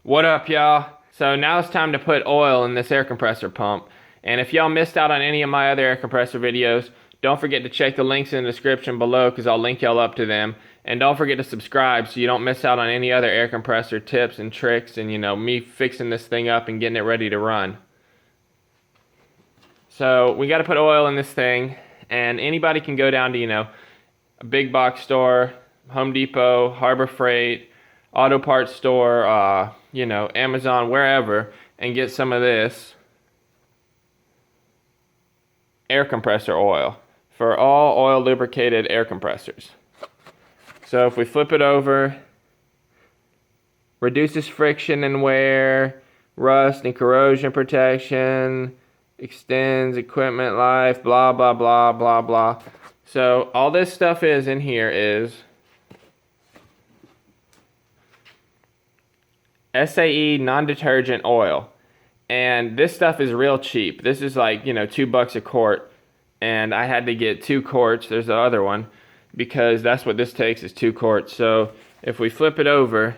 What up, y'all? So now it's time to put oil in this air compressor pump. And if y'all missed out on any of my other air compressor videos, don't forget to check the links in the description below because I'll link y'all up to them. And don't forget to subscribe so you don't miss out on any other air compressor tips and tricks and, me fixing this thing up and getting it ready to run. So we got to put oil in this thing, and anybody can go down to, a big box store, Home Depot, Harbor Freight, auto parts store, Amazon, wherever, and get some of this air compressor oil for all oil lubricated air compressors. So if we flip it over, reduces friction and wear, rust and corrosion protection, extends equipment life, blah, blah, blah, blah, blah. So all this stuff is in here is SAE non-detergent oil. And this stuff is real cheap. This is like, $2 a quart. And I had to get 2 quarts. There's the other one. Because that's what this takes is 2 quarts. So if we flip it over,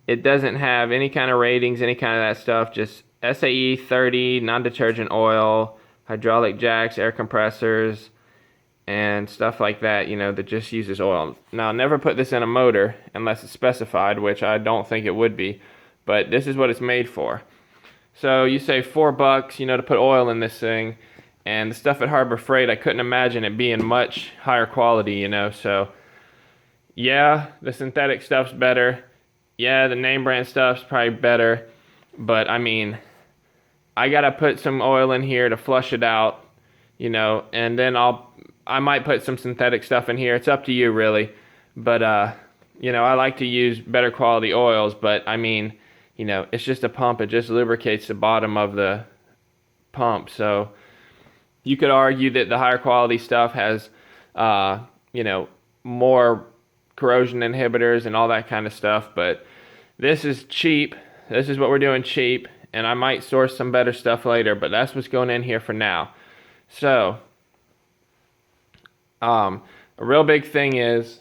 it doesn't have any kind of ratings, any kind of that stuff. Just SAE 30 non-detergent oil, hydraulic jacks, air compressors, and stuff like that, that just uses oil. Now, never put this in a motor unless it's specified, which I don't think it would be, but this is what it's made for. So you save $4, to put oil in this thing, and the stuff at Harbor Freight, I couldn't imagine it being much higher quality, so yeah, the synthetic stuff's better. Yeah, the name brand stuff's probably better, but I mean, I gotta put some oil in here to flush it out, and then I might put some synthetic stuff in here. It's up to you, really. But, I like to use better quality oils. But, I mean, it's just a pump. It just lubricates the bottom of the pump. So, you could argue that the higher quality stuff has, more corrosion inhibitors and all that kind of stuff. But this is cheap. This is what we're doing cheap. And I might source some better stuff later. But that's what's going in here for now. So, a real big thing is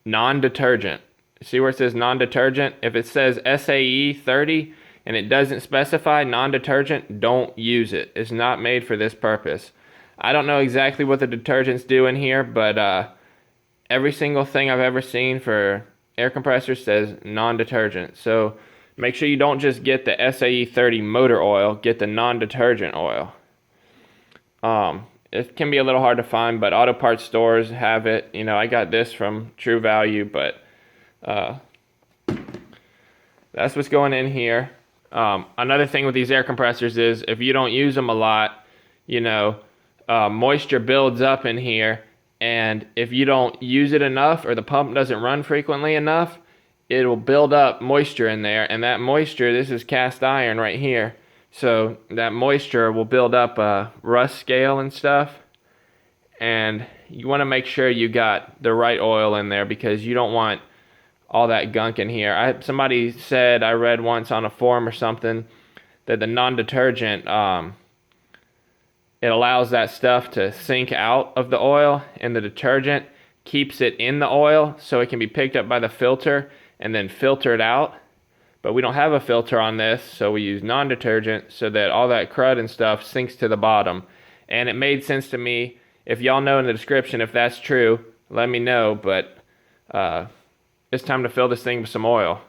non-detergent. See where it says non-detergent? If it says SAE 30 and it doesn't specify non-detergent, don't use it. It's not made for this purpose. I don't know exactly what the detergents do in here, but every single thing I've ever seen for air compressors says non-detergent. So make sure you don't just get the SAE 30 motor oil, get the non-detergent oil. It can be a little hard to find, but auto parts stores have it. I got this from True Value, but that's what's going in here. Another thing with these air compressors is if you don't use them a lot, moisture builds up in here, and if you don't use it enough or the pump doesn't run frequently enough, it will build up moisture in there, and that moisture, this is cast iron right here. So that moisture will build up a rust scale and stuff, and you want to make sure you got the right oil in there because you don't want all that gunk in here. Somebody said, I read once on a forum or something, that the non-detergent, it allows that stuff to sink out of the oil, and the detergent keeps it in the oil so it can be picked up by the filter and then filtered out. But we don't have a filter on this, so we use non-detergent so that all that crud and stuff sinks to the bottom. And it made sense to me. If y'all know in the description if that's true, let me know. But it's time to fill this thing with some oil.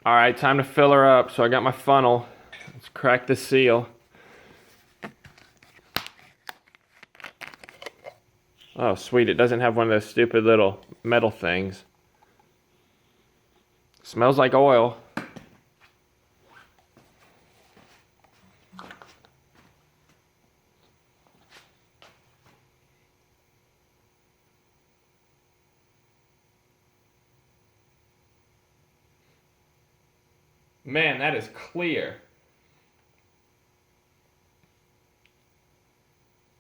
Alright, time to fill her up. So I got my funnel. Let's crack the seal. Oh, sweet. It doesn't have one of those stupid little metal things. Smells like oil. Man, that is clear.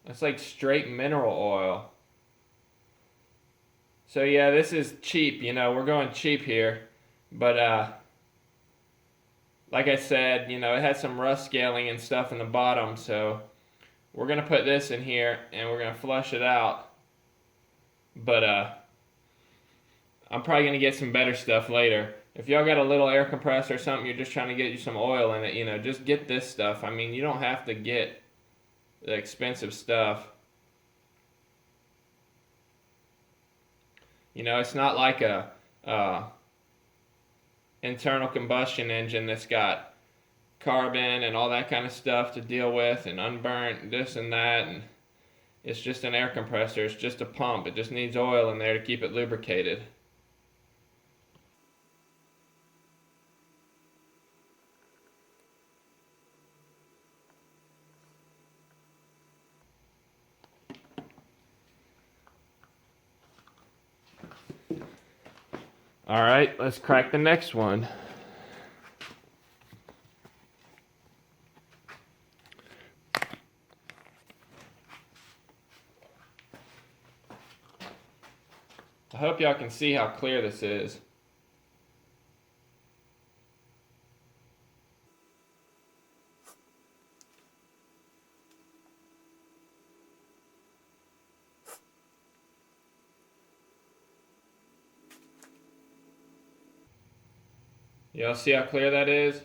That's like straight mineral oil. So yeah, this is cheap, we're going cheap here. But like I said, it had some rust scaling and stuff in the bottom, so we're going to put this in here and we're going to flush it out. But I'm probably going to get some better stuff later. If y'all got a little air compressor or something, you're just trying to get you some oil in it, just get this stuff. I mean, you don't have to get the expensive stuff. It's not like a internal combustion engine that's got carbon and all that kind of stuff to deal with and unburnt this and that, and it's just an air compressor. It's just a pump. It just needs oil in there to keep it lubricated. All right, let's crack the next one. I hope y'all can see how clear this is. Y'all see how clear that is?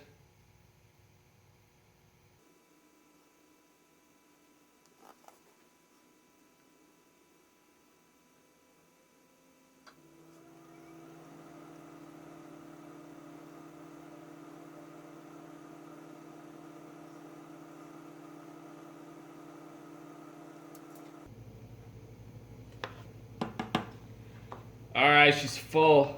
All right, she's full.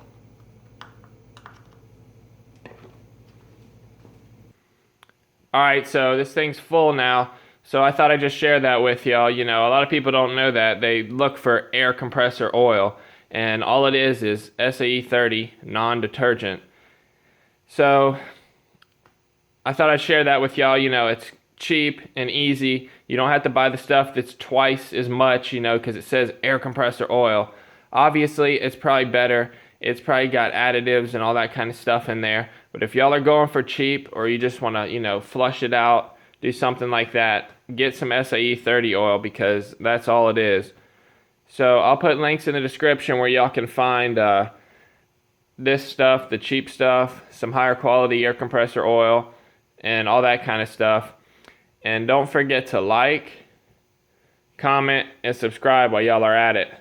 All right, so this thing's full now. So I thought I'd just share that with y'all. A lot of people don't know that. They look for air compressor oil, and all it is SAE 30 non-detergent. So I thought I'd share that with y'all. It's cheap and easy. You don't have to buy the stuff that's twice as much, because it says air compressor oil. Obviously, it's probably better. It's probably got additives and all that kind of stuff in there. But if y'all are going for cheap, or you just want to, flush it out, do something like that, get some SAE 30 oil, because that's all it is. So I'll put links in the description where y'all can find this stuff, the cheap stuff, some higher quality air compressor oil, and all that kind of stuff. And don't forget to like, comment, and subscribe while y'all are at it.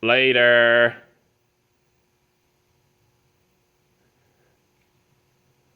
Later.